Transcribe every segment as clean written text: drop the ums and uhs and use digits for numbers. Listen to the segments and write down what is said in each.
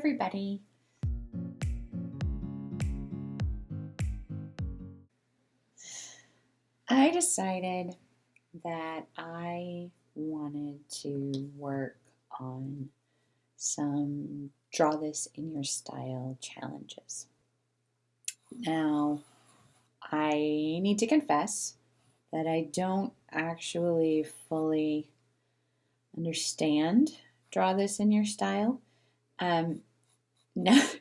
everybody. I decided that I wanted to work on some draw this in your style challenges. Now, I need to confess that I don't actually fully understand draw this in your style. Not,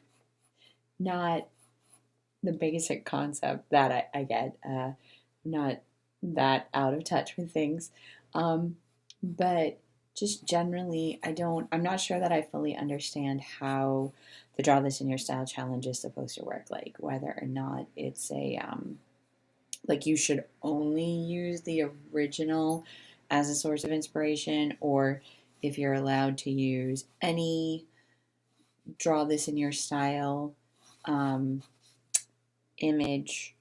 not the basic concept that I get. Not that out of touch with things. But just generally, I'm not sure that I fully understand how the Draw This in Your Style challenge is supposed to work. Like whether or not it's like you should only use the original as a source of inspiration, or if you're allowed to use any Draw This in Your Style image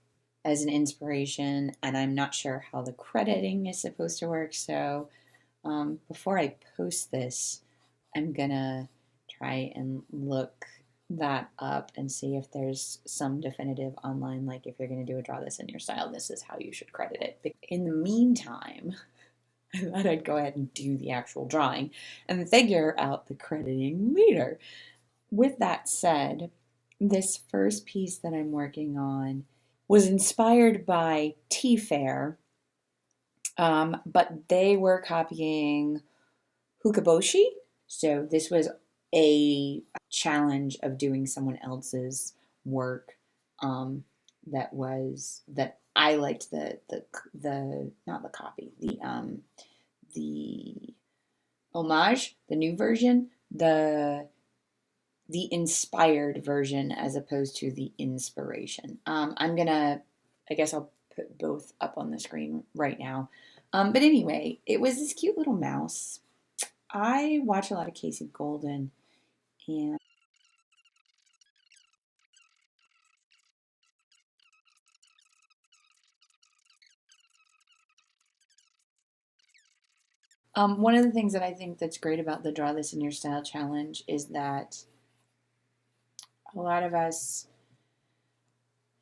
as an inspiration, and I'm not sure how the crediting is supposed to work. So before I post this, I'm gonna try and look that up and see if there's some definitive online, like if you're gonna do a Draw This in Your Style, this is how you should credit it. But in the meantime, I thought I'd go ahead and do the actual drawing and figure out the crediting later. With that said, this first piece that I'm working on was inspired by T-Fair, but they were copying Hukaboshi. So this was a challenge of doing someone else's work that I liked the not the copy, the homage, the new version, the inspired version as opposed to the inspiration. I guess I'll put both up on the screen right now. But anyway, it was this cute little mouse. I watch a lot of Casey Golden, and one of the things that I think that's great about the Draw This in Your Style challenge is that a lot of us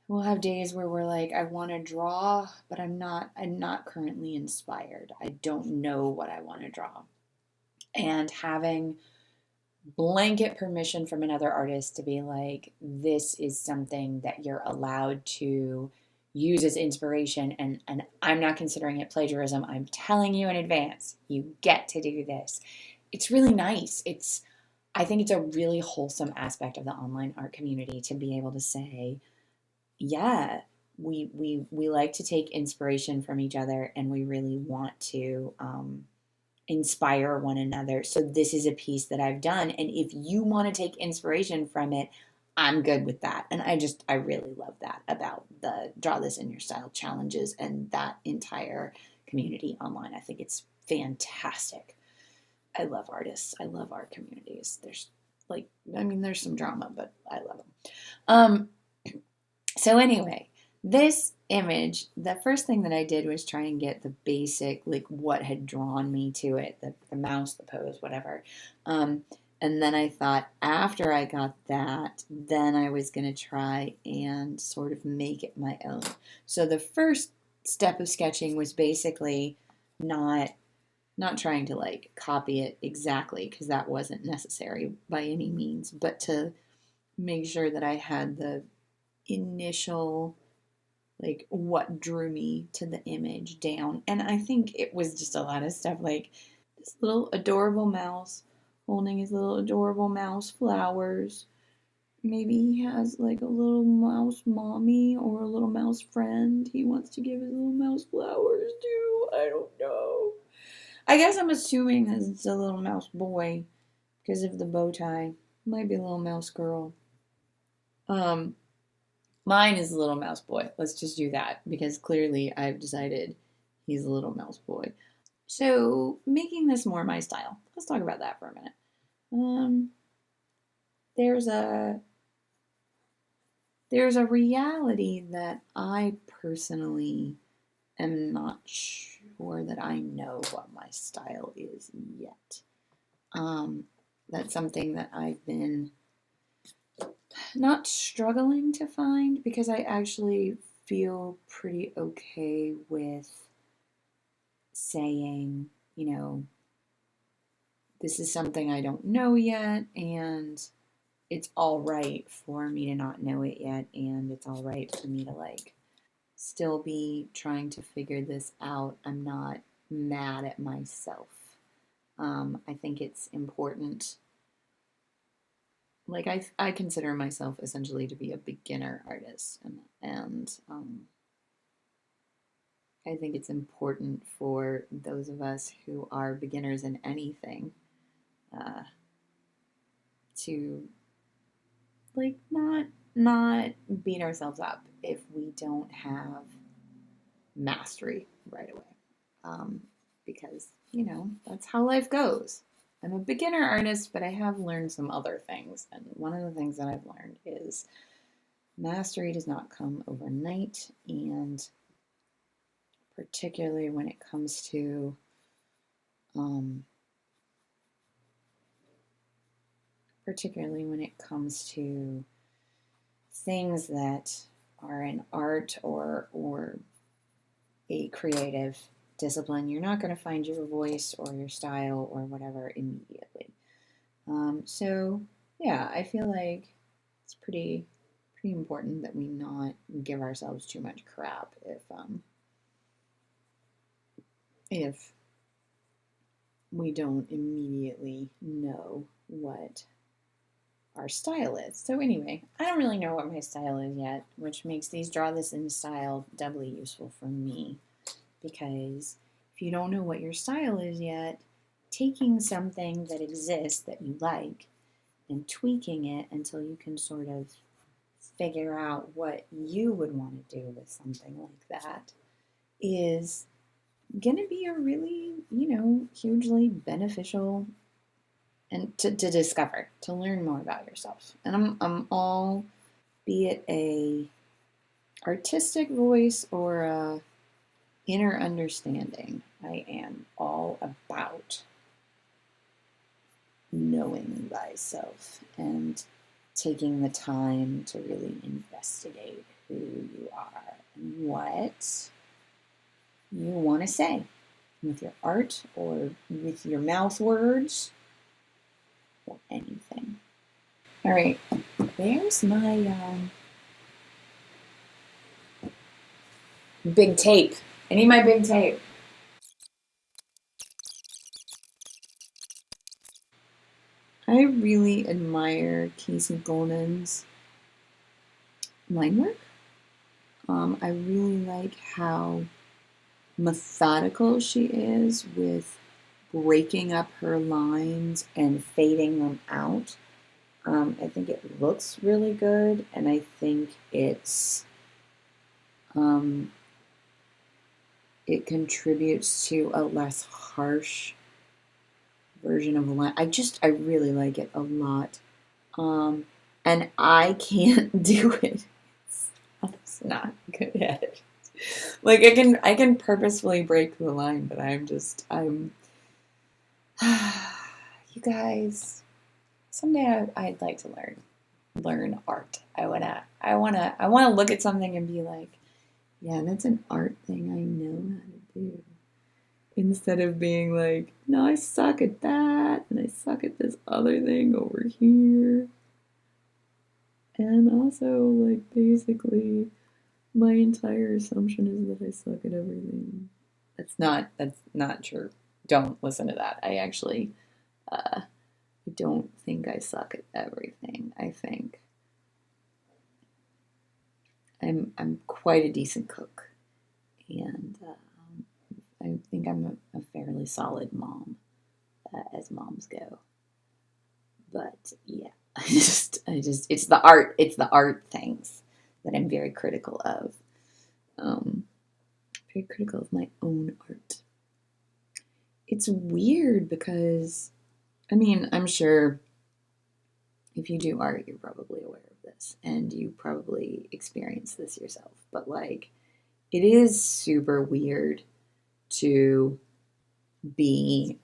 will have days where we're like, I want to draw, but I'm not currently inspired. I don't know what I want to draw. And having blanket permission from another artist to be like, this is something that you're allowed to use as inspiration, and I'm not considering it plagiarism. I'm telling you in advance, you get to do this. It's really nice. I think it's a really wholesome aspect of the online art community to be able to say, yeah, we like to take inspiration from each other, and we really want to inspire one another. So this is a piece that I've done, and if you want to take inspiration from it, I'm good with that. And I really love that about the Draw This in Your Style challenges and that entire community online. I think it's fantastic. I love artists. I love art communities. There's some drama, but I love them. So anyway, this image, the first thing that I did was try and get the basic, like what had drawn me to it, the mouse, the pose, whatever. And then I thought after I got that, then I was going to try and sort of make it my own. So the first step of sketching was basically not trying to like copy it exactly, because that wasn't necessary by any means, but to make sure that I had the initial, like what drew me to the image down. And I think it was just a lot of stuff, like this little adorable mouse holding his little adorable mouse flowers. Maybe he has like a little mouse mommy or a little mouse friend he wants to give his little mouse flowers to. I don't know. I guess I'm assuming that it's a little mouse boy because of the bow tie. Might be a little mouse girl. Mine is a little mouse boy. Let's just do that, because clearly I've decided he's a little mouse boy. So making this more my style. Let's talk about that for a minute. There's a reality that I personally am not sure that I know what my style is yet. That's something that I've been not struggling to find, because I actually feel pretty okay with saying, this is something I don't know yet, and it's all right for me to not know it yet, and it's all right for me to still be trying to figure this out. I'm not mad at myself. I think it's important. I consider myself essentially to be a beginner artist, and I think it's important for those of us who are beginners in anything uh, to not beat ourselves up if we don't have mastery right away, because that's how life goes. I'm a beginner artist, but I have learned some other things, and one of the things that I've learned is mastery does not come overnight, and particularly when it comes to um, things that are an art or a creative discipline, you're not going to find your voice or your style or whatever immediately. So yeah, I feel like it's pretty important that we not give ourselves too much crap if we don't immediately know what our style is. So anyway, I don't really know what my style is yet, which makes these draw this in style doubly useful for me, because if you don't know what your style is yet, taking something that exists that you like and tweaking it until you can sort of figure out what you would want to do with something like that is going to be a really, hugely beneficial and to discover, to learn more about yourself. And I'm all, be it a artistic voice or a inner understanding, I am all about knowing thyself and taking the time to really investigate who you are and what you want to say with your art or with your mouth words or anything. All right, there's my big tape. I need my big tape. I really admire Casey Goldman's line work. I really like how methodical she is with breaking up her lines and fading them out. I think it looks really good, and I think it contributes to a less harsh version of a line. I really like it a lot. And I can't do it. I'm not good at it. I can purposefully break the line, but I'm you guys, someday I'd like to learn art. I wanna look at something and be like, yeah, that's an art thing I know how to do. Instead of being like, no, I suck at that, and I suck at this other thing over here. And also, basically, my entire assumption is that I suck at everything. That's not true. Don't listen to that. I don't think I suck at everything. I think I'm quite a decent cook, and I think I'm a fairly solid mom, as moms go. But yeah, it's the art things that I'm very critical of. Very critical of my own art. It's weird because, I mean, I'm sure if you do art, you're probably aware of this, and you probably experience this yourself. But it is super weird to be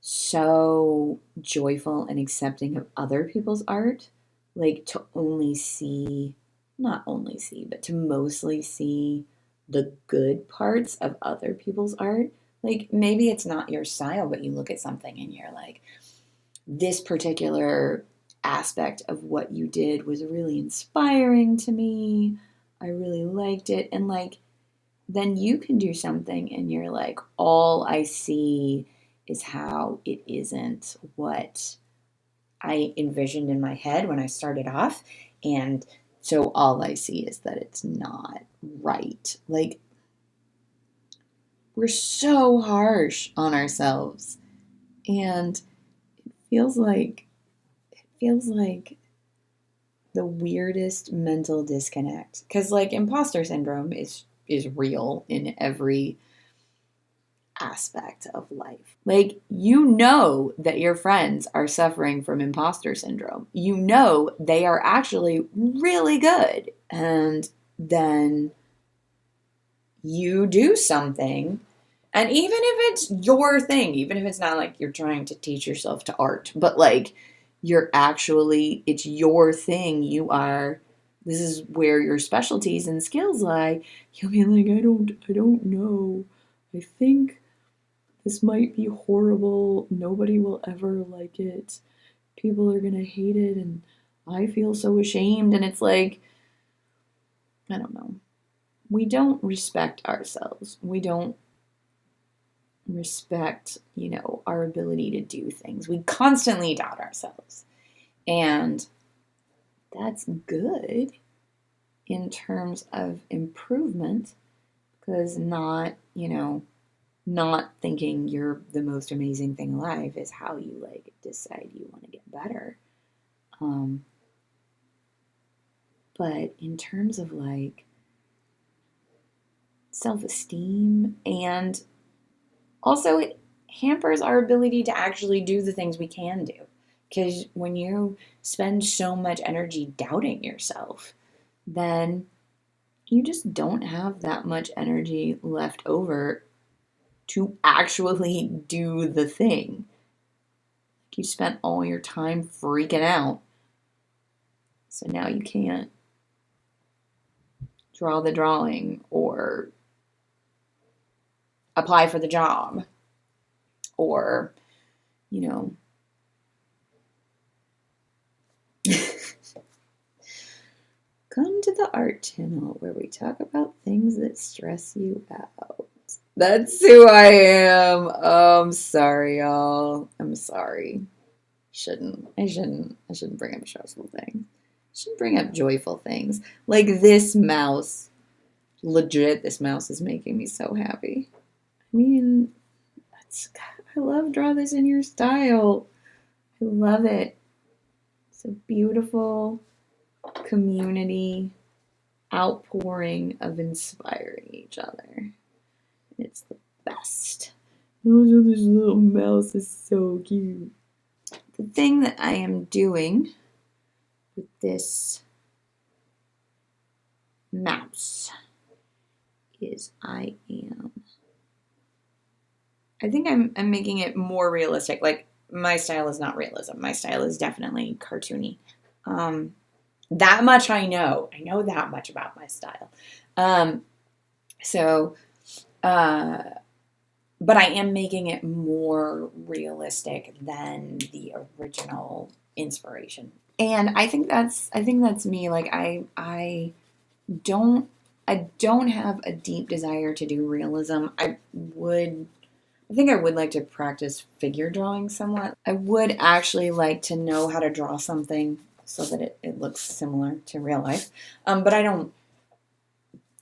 so joyful and accepting of other people's art, like to only see, not only see, but to mostly see the good parts of other people's art. Like maybe it's not your style, but you look at something and you're like, this particular aspect of what you did was really inspiring to me. I really liked it. And like, then you can do something and you're like, all I see is how it isn't what I envisioned in my head when I started off. And so all I see is that it's not right. Like, we're so harsh on ourselves. And feels like feels like the weirdest mental disconnect. Because like imposter syndrome is real in every aspect of life. Like, you know that your friends are suffering from imposter syndrome. You know they are actually really good. And then you do something. And even if it's your thing, even if it's not like you're trying to teach yourself to art, but like it's your thing. This is where your specialties and skills lie. You'll be like, I don't know. I think this might be horrible. Nobody will ever like it. People are going to hate it. And I feel so ashamed. And it's like, I don't know. We don't respect ourselves. We don't respect, our ability to do things. We constantly doubt ourselves. And that's good in terms of improvement because not thinking you're the most amazing thing alive is how you like decide you want to get better. But in terms of like self-esteem, and also it hampers our ability to actually do the things we can do. Because when you spend so much energy doubting yourself, then you just don't have that much energy left over to actually do the thing. You spent all your time freaking out. So now you can't draw the drawing or apply for the job or, come to the art channel where we talk about things that stress you out. That's who I am. Oh, I'm sorry, y'all. I'm sorry. I shouldn't bring up stressful things. I should bring up joyful things. Like this mouse. Legit, this mouse is making me so happy. I mean, I love Draw This in Your Style. I love it. It's a beautiful community outpouring of inspiring each other. It's the best. Oh, this little mouse is so cute. The thing that I am doing with this mouse is I think I'm making it more realistic. Like, my style is not realism. My style is definitely cartoony. That much I know. I know that much about my style. But I am making it more realistic than the original inspiration. And I think that's me. Like I don't have a deep desire to do realism. I think I would like to practice figure drawing somewhat. I would actually like to know how to draw something so that it looks similar to real life. But I don't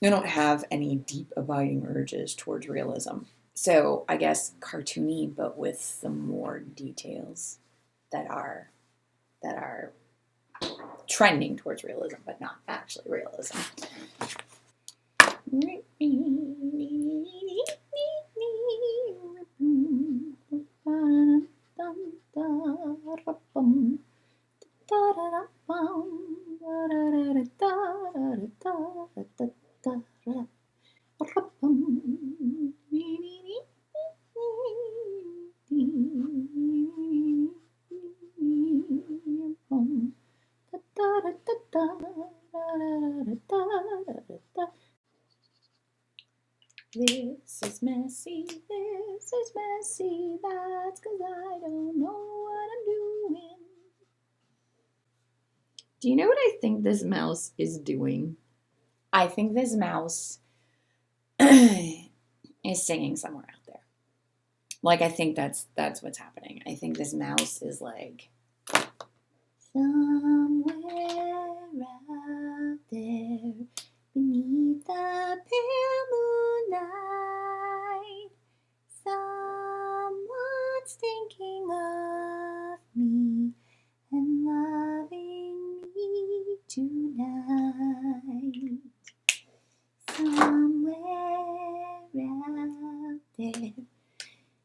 have any deep abiding urges towards realism. So I guess cartoony, but with some more details that are trending towards realism, but not actually realism. This is messy, that's 'cause I don't know what I'm doing. Do you know what I think this mouse is doing? I think this mouse is singing somewhere out there. Like, I think that's what's happening. I think this mouse is like, somewhere out there beneath the pale moonlight, someone's thinking of me and loving me tonight. Somewhere out there,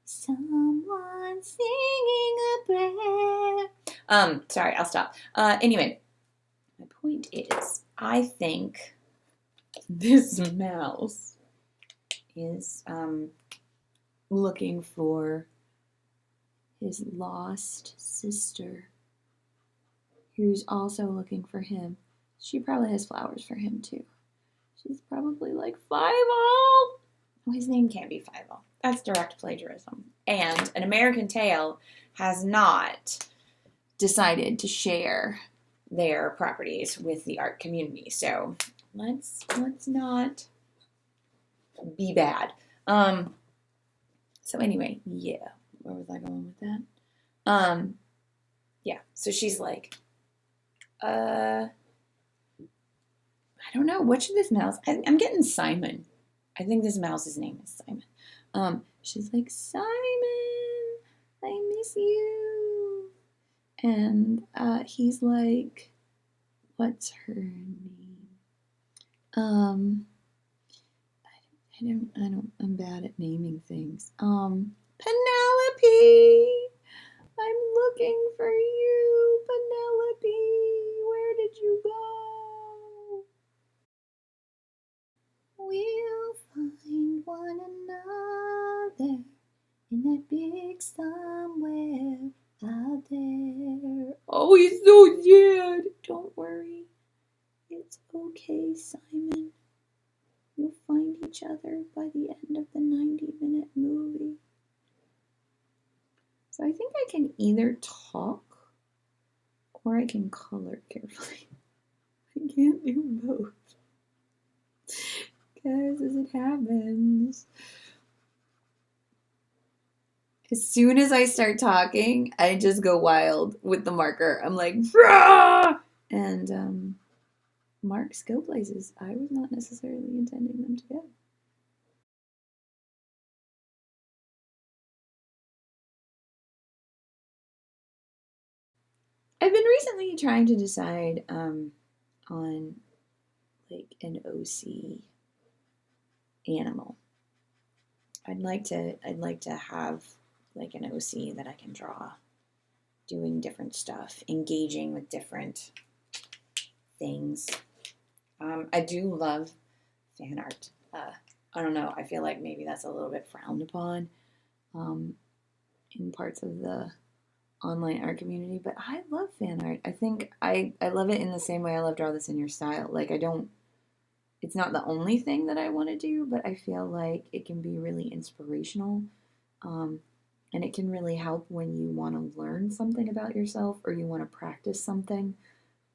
someone's singing a prayer. Sorry, I'll stop. Anyway, my point is, I think this mouse is looking for his lost sister, who's also looking for him. She probably has flowers for him too. She's probably like, Five-O! Well, his name can't be Five-O. That's direct plagiarism. And An American Tail has not decided to share their properties with the art community. So let's not be bad. So anyway, yeah. Where was I going with that? Yeah. So she's like, I don't know. What should this mouse? I'm getting Simon. I think this mouse's name is Simon. She's like, Simon, I miss you. And he's like, what's her name? I'm bad at naming things. Penelope. I'm looking for you, Penelope. Where did you go? We'll find one another in that big somewhere out there. Oh, he's so sad. Don't worry. It's okay, Simon. You'll find each other by the end of the 90-minute movie. So I think I can either talk or I can color carefully. I can't do both. Guys, as it happens. As soon as I start talking, I just go wild with the marker. I'm like, rah! And marks go places I was not necessarily intending them to go. I've been recently trying to decide on like an OC animal. I'd like to have like an OC that I can draw, doing different stuff, engaging with different things. I do love fan art. I don't know. I feel like maybe that's a little bit frowned upon in parts of the online art community, but I love fan art. I think I love it in the same way I love Draw This in Your Style. Like, it's not the only thing that I want to do, but I feel like it can be really inspirational. And it can really help when you want to learn something about yourself or you want to practice something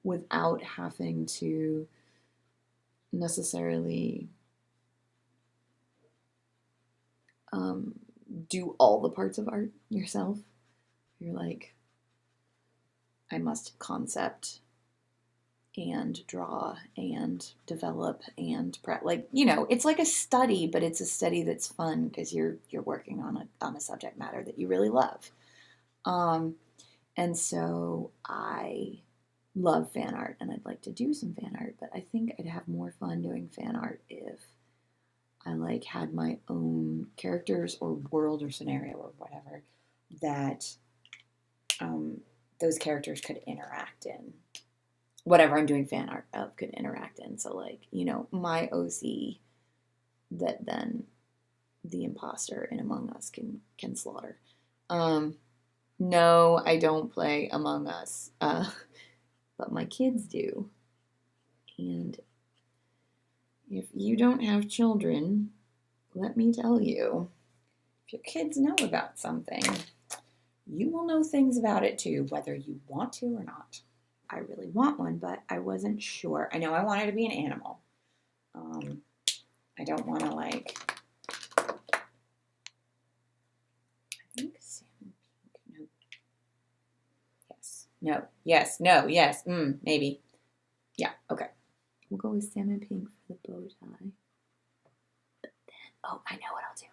without having to necessarily do all the parts of art yourself. You're like, I must concept and draw and develop and like, you know, it's like a study, but it's a study that's fun because you're working on a subject matter that you really love. And so I love fan art and I'd like to do some fan art, but I think I'd have more fun doing fan art if I like had my own characters or world or scenario or whatever that those characters could interact in. Whatever I'm doing fan art of could interact in. So like, you know, my OC that then the imposter in Among Us can slaughter. No, I don't play Among Us. But but my kids do. And if you don't have children, let me tell you, if your kids know about something, you will know things about it too, whether you want to or not. I really want one, but I wasn't sure. I know I wanted to be an animal. I don't want to I think salmon pink, no. Yes, no, yes, no, yes, maybe. Yeah, okay. We'll go with salmon pink for the bow tie. But then, oh, I know what I'll do.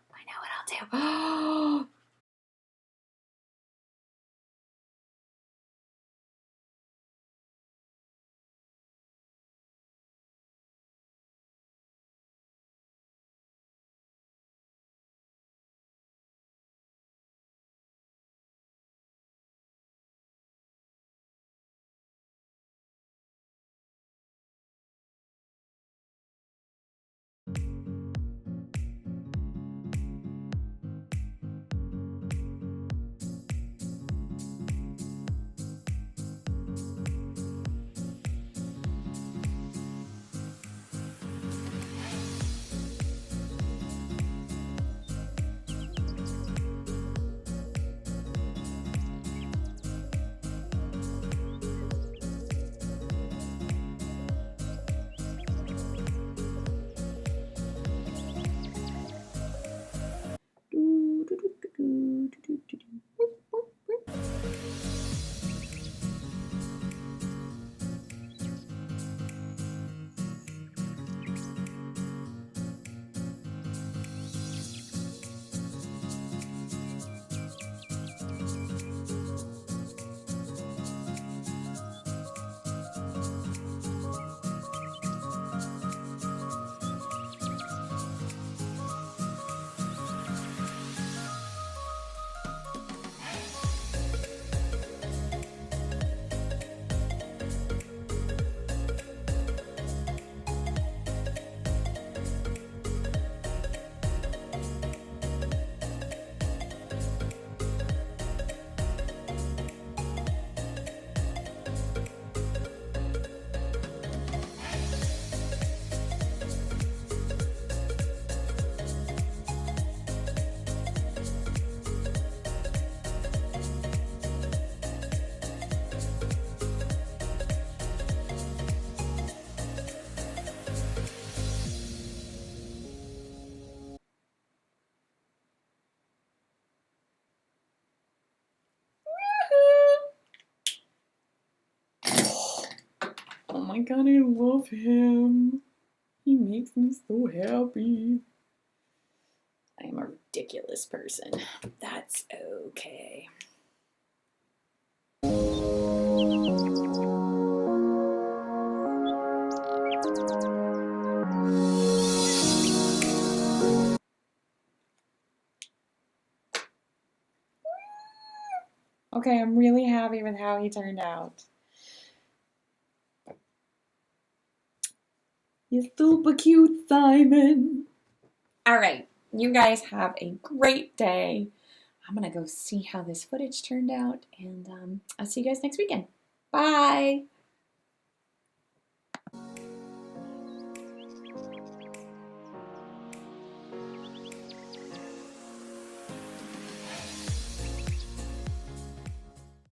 Oh my god, I love him. He makes me so happy. I am a ridiculous person. That's okay. Okay, I'm really happy with how he turned out. You're super cute, Simon. All right, you guys have a great day. I'm going to go see how this footage turned out, and I'll see you guys next weekend. Bye.